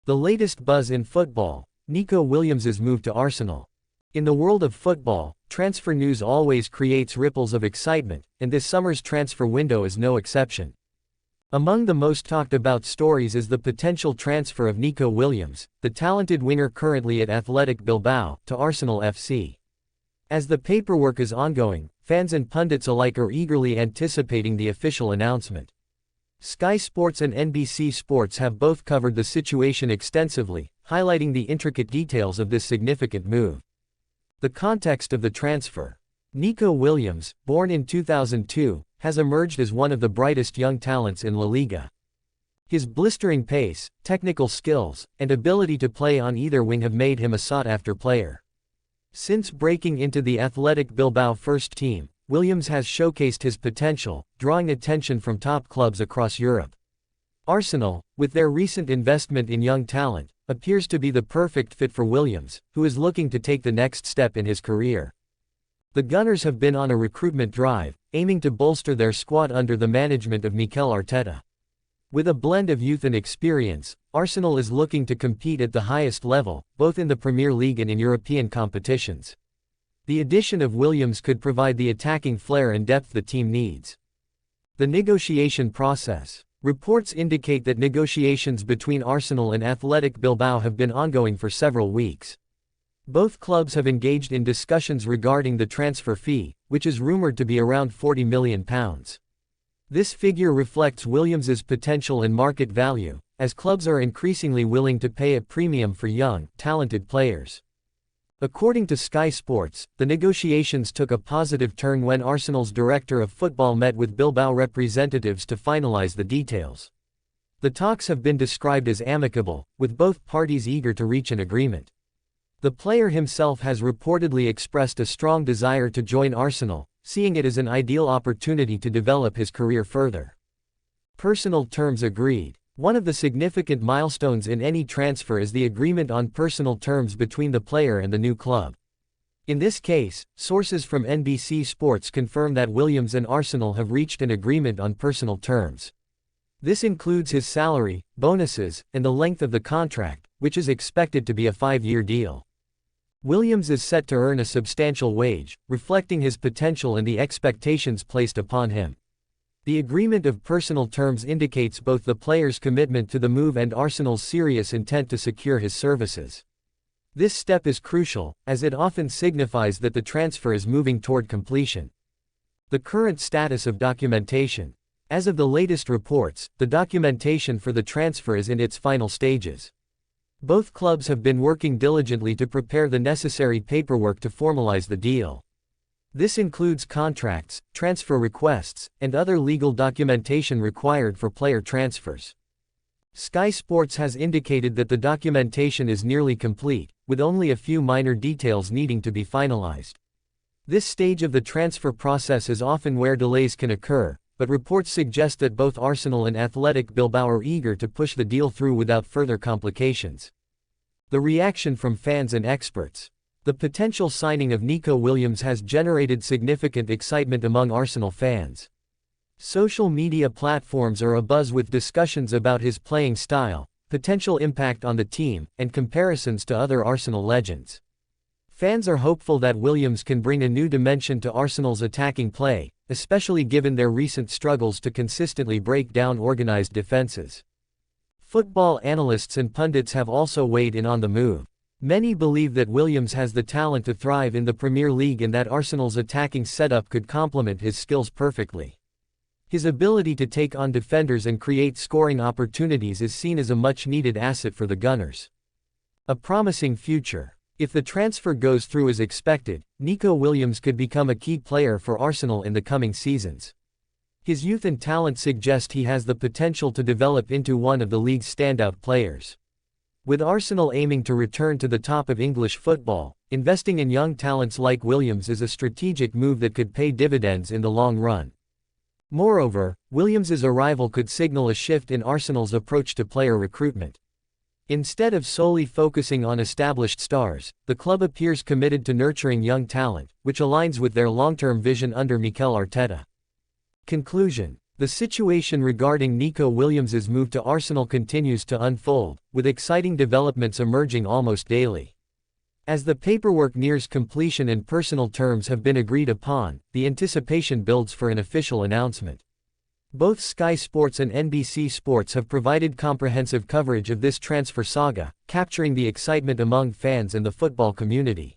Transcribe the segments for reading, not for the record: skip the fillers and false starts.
The latest buzz in football: Nico Williams' move to Arsenal. In the world of football, transfer news always creates ripples of excitement, and this summer's transfer window is no exception. Among the most talked about stories is the potential transfer of Nico Williams, the talented winger currently at Athletic Bilbao, to Arsenal FC. As the paperwork is ongoing, fans and pundits alike are eagerly anticipating the official announcement. Sky Sports and NBC Sports have both covered the situation extensively, highlighting the intricate details of this significant move. The context of the transfer: Nico Williams, born in 2002, has emerged as one of the brightest young talents in La Liga. His blistering pace, technical skills, and ability to play on either wing have made him a sought-after player. Since breaking into the Athletic Bilbao first team, Williams has showcased his potential, drawing attention from top clubs across Europe. Arsenal, with their recent investment in young talent, appears to be the perfect fit for Williams, who is looking to take the next step in his career. The Gunners have been on a recruitment drive, aiming to bolster their squad under the management of Mikel Arteta. With a blend of youth and experience, Arsenal is looking to compete at the highest level, both in the Premier League and in European competitions. The addition of Williams could provide the attacking flair and depth the team needs. The negotiation process: reports indicate that negotiations between Arsenal and Athletic Bilbao have been ongoing for several weeks. Both clubs have engaged in discussions regarding the transfer fee, which is rumored to be around £40 million. This figure reflects Williams' potential and market value, as clubs are increasingly willing to pay a premium for young, talented players. According to Sky Sports, the negotiations took a positive turn when Arsenal's director of football met with Bilbao representatives to finalize the details. The talks have been described as amicable, with both parties eager to reach an agreement. The player himself has reportedly expressed a strong desire to join Arsenal, seeing it as an ideal opportunity to develop his career further. Personal terms agreed: one of the significant milestones in any transfer is the agreement on personal terms between the player and the new club. In this case, sources from NBC Sports confirm that Williams and Arsenal have reached an agreement on personal terms. This includes his salary, bonuses, and the length of the contract, which is expected to be a 5-year deal. Williams is set to earn a substantial wage, reflecting his potential and the expectations placed upon him. The agreement of personal terms indicates both the player's commitment to the move and Arsenal's serious intent to secure his services. This step is crucial, as it often signifies that the transfer is moving toward completion. The current status of documentation: as of the latest reports, the documentation for the transfer is in its final stages. Both clubs have been working diligently to prepare the necessary paperwork to formalize the deal. This includes contracts, transfer requests, and other legal documentation required for player transfers. Sky Sports has indicated that the documentation is nearly complete, with only a few minor details needing to be finalized. This stage of the transfer process is often where delays can occur, but reports suggest that both Arsenal and Athletic Bilbao are eager to push the deal through without further complications. The reaction from fans and experts: the potential signing of Nico Williams has generated significant excitement among Arsenal fans. Social media platforms are abuzz with discussions about his playing style, potential impact on the team, and comparisons to other Arsenal legends. Fans are hopeful that Williams can bring a new dimension to Arsenal's attacking play, especially given their recent struggles to consistently break down organized defenses. Football analysts and pundits have also weighed in on the move. Many believe that Williams has the talent to thrive in the Premier League and that Arsenal's attacking setup could complement his skills perfectly. His ability to take on defenders and create scoring opportunities is seen as a much-needed asset for the Gunners. A promising future: if the transfer goes through as expected, Nico Williams could become a key player for Arsenal in the coming seasons. His youth and talent suggest he has the potential to develop into one of the league's standout players. With Arsenal aiming to return to the top of English football, investing in young talents like Williams is a strategic move that could pay dividends in the long run. Moreover, Williams' arrival could signal a shift in Arsenal's approach to player recruitment. Instead of solely focusing on established stars, the club appears committed to nurturing young talent, which aligns with their long-term vision under Mikel Arteta. Conclusion: The situation regarding Nico Williams' move to Arsenal continues to unfold, with exciting developments emerging almost daily. As the paperwork nears completion and personal terms have been agreed upon, the anticipation builds for an official announcement. Both Sky Sports and NBC Sports have provided comprehensive coverage of this transfer saga, capturing the excitement among fans and the football community.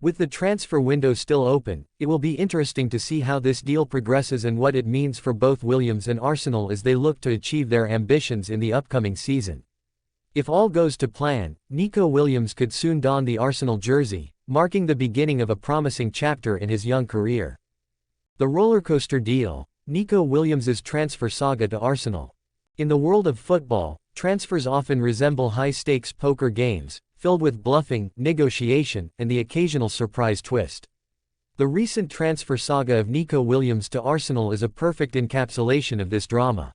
With the transfer window still open, it will be interesting to see how this deal progresses and what it means for both Williams and Arsenal as they look to achieve their ambitions in the upcoming season. If all goes to plan, Nico Williams could soon don the Arsenal jersey, marking the beginning of a promising chapter in his young career. The rollercoaster deal. Nico Williams' transfer saga to Arsenal. In the world of football, transfers often resemble high-stakes poker games, filled with bluffing, negotiation, and the occasional surprise twist. The recent transfer saga of Nico Williams to Arsenal is a perfect encapsulation of this drama.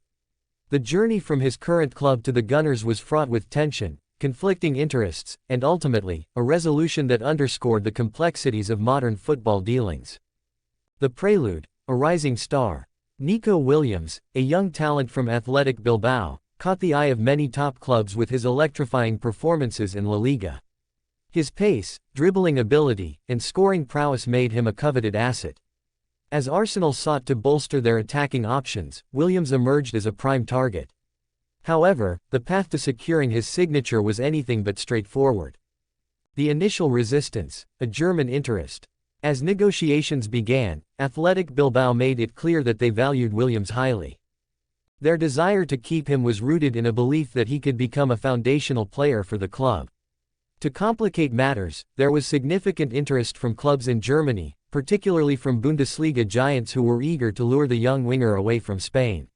The journey from his current club to the Gunners was fraught with tension, conflicting interests, and ultimately, a resolution that underscored the complexities of modern football dealings. The prelude, a rising star. Nico Williams, a young talent from Athletic Bilbao, caught the eye of many top clubs with his electrifying performances in La Liga. His pace, dribbling ability, and scoring prowess made him a coveted asset. As Arsenal sought to bolster their attacking options, Williams emerged as a prime target. However, the path to securing his signature was anything but straightforward. The initial resistance, a German interest. As negotiations began, Athletic Bilbao made it clear that they valued Williams highly. Their desire to keep him was rooted in a belief that he could become a foundational player for the club. To complicate matters, there was significant interest from clubs in Germany, particularly from Bundesliga giants who were eager to lure the young winger away from Spain.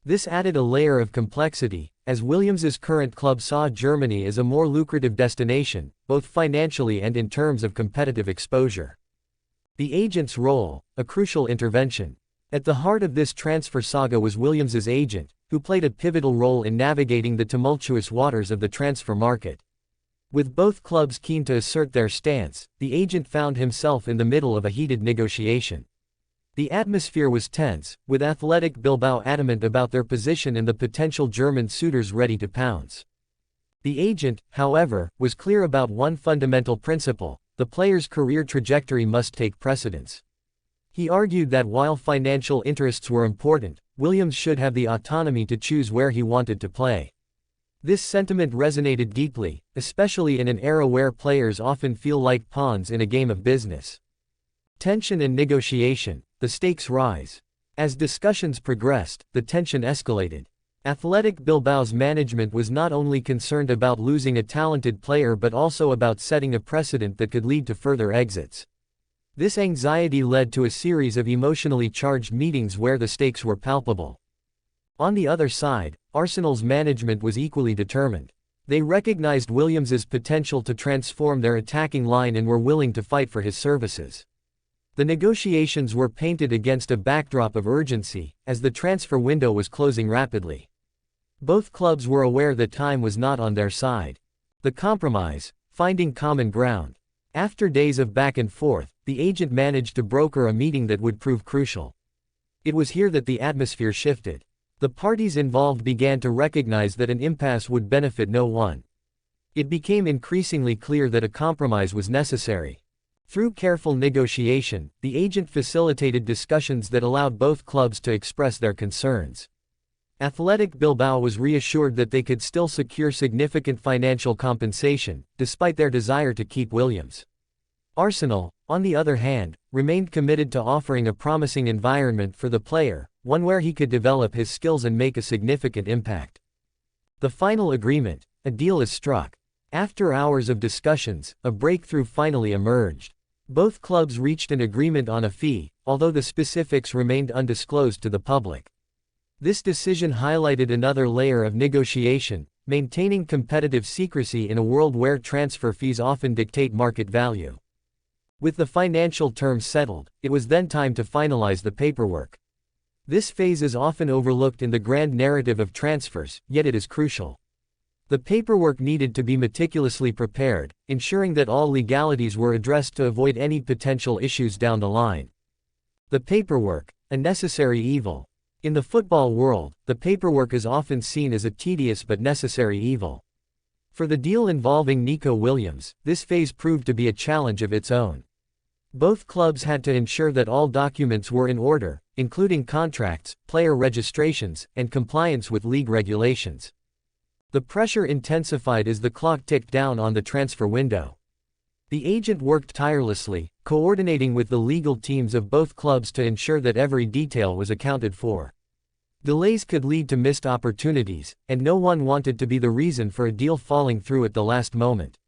This added a layer of complexity, as Williams' current club saw Germany as a more lucrative destination, both financially and in terms of competitive exposure. The agent's role, a crucial intervention. At the heart of this transfer saga was Williams' agent, who played a pivotal role in navigating the tumultuous waters of the transfer market. With both clubs keen to assert their stance, the agent found himself in the middle of a heated negotiation. The atmosphere was tense, with Athletic Bilbao adamant about their position and the potential German suitors ready to pounce. The agent, however, was clear about one fundamental principle: the player's career trajectory must take precedence. He argued that while financial interests were important, Williams should have the autonomy to choose where he wanted to play. This sentiment resonated deeply, especially in an era where players often feel like pawns in a game of business. Tension and negotiation, the stakes rise. As discussions progressed, the tension escalated. Athletic Bilbao's management was not only concerned about losing a talented player but also about setting a precedent that could lead to further exits. This anxiety led to a series of emotionally charged meetings where the stakes were palpable. On the other side, Arsenal's management was equally determined. They recognized Williams' potential to transform their attacking line and were willing to fight for his services. The negotiations were painted against a backdrop of urgency, as the transfer window was closing rapidly. Both clubs were aware that time was not on their side. The compromise, finding common ground. After days of back and forth, the agent managed to broker a meeting that would prove crucial. It was here that the atmosphere shifted. The parties involved began to recognize that an impasse would benefit no one. It became increasingly clear that a compromise was necessary. Through careful negotiation, the agent facilitated discussions that allowed both clubs to express their concerns. Athletic Bilbao was reassured that they could still secure significant financial compensation, despite their desire to keep Williams. Arsenal, on the other hand, remained committed to offering a promising environment for the player, one where he could develop his skills and make a significant impact. The final agreement, a deal is struck. After hours of discussions, a breakthrough finally emerged. Both clubs reached an agreement on a fee, although the specifics remained undisclosed to the public. This decision highlighted another layer of negotiation, maintaining competitive secrecy in a world where transfer fees often dictate market value. With the financial terms settled, it was then time to finalize the paperwork. This phase is often overlooked in the grand narrative of transfers, yet it is crucial. The paperwork needed to be meticulously prepared, ensuring that all legalities were addressed to avoid any potential issues down the line. The paperwork, a necessary evil. In the football world, the paperwork is often seen as a tedious but necessary evil. For the deal involving Nico Williams, this phase proved to be a challenge of its own. Both clubs had to ensure that all documents were in order, including contracts, player registrations, and compliance with league regulations. The pressure intensified as the clock ticked down on the transfer window. The agent worked tirelessly, coordinating with the legal teams of both clubs to ensure that every detail was accounted for. Delays could lead to missed opportunities, and no one wanted to be the reason for a deal falling through at the last moment.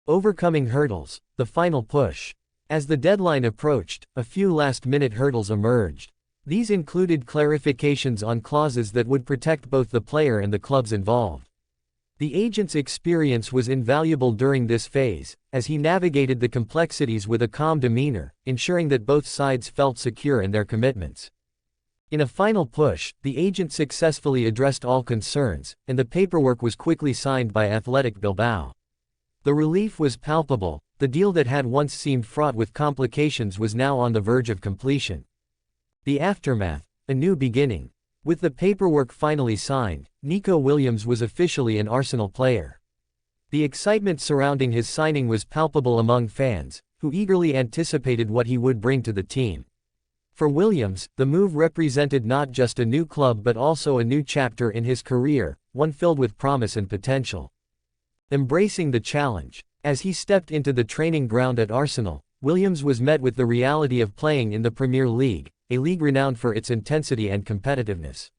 Overcoming hurdles, the final push. As the deadline approached, a few last-minute hurdles emerged. These included clarifications on clauses that would protect both the player and the clubs involved. The agent's experience was invaluable during this phase, as he navigated the complexities with a calm demeanor, ensuring that both sides felt secure in their commitments. In a final push, the agent successfully addressed all concerns, and the paperwork was quickly signed by Athletic Bilbao. The relief was palpable. The deal that had once seemed fraught with complications was now on the verge of completion. The aftermath, a new beginning. With the paperwork finally signed, Nico Williams was officially an Arsenal player. The excitement surrounding his signing was palpable among fans, who eagerly anticipated what he would bring to the team. For Williams, the move represented not just a new club but also a new chapter in his career, one filled with promise and potential. Embracing the challenge. As he stepped into the training ground at Arsenal, Williams was met with the reality of playing in the Premier League, a league renowned for its intensity and competitiveness.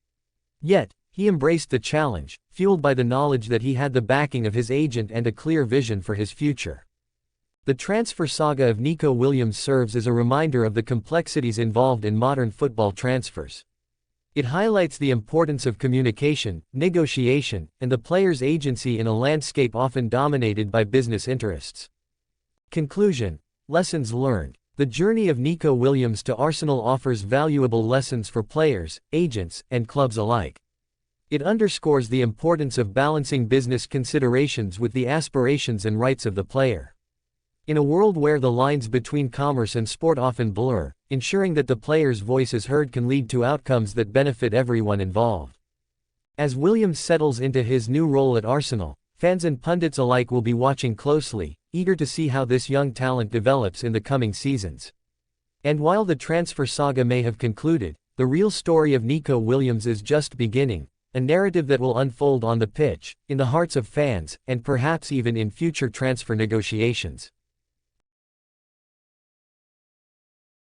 Yet, he embraced the challenge, fueled by the knowledge that he had the backing of his agent and a clear vision for his future. The transfer saga of Nico Williams serves as a reminder of the complexities involved in modern football transfers. It highlights the importance of communication, negotiation, and the player's agency in a landscape often dominated by business interests. Conclusion. Lessons learned. The journey of Nico Williams to Arsenal offers valuable lessons for players, agents, and clubs alike. It underscores the importance of balancing business considerations with the aspirations and rights of the player. In a world where the lines between commerce and sport often blur, ensuring that the player's voice is heard can lead to outcomes that benefit everyone involved. As Williams settles into his new role at Arsenal, fans and pundits alike will be watching closely, eager to see how this young talent develops in the coming seasons. And while the transfer saga may have concluded, the real story of Nico Williams is just beginning, a narrative that will unfold on the pitch, in the hearts of fans, and perhaps even in future transfer negotiations.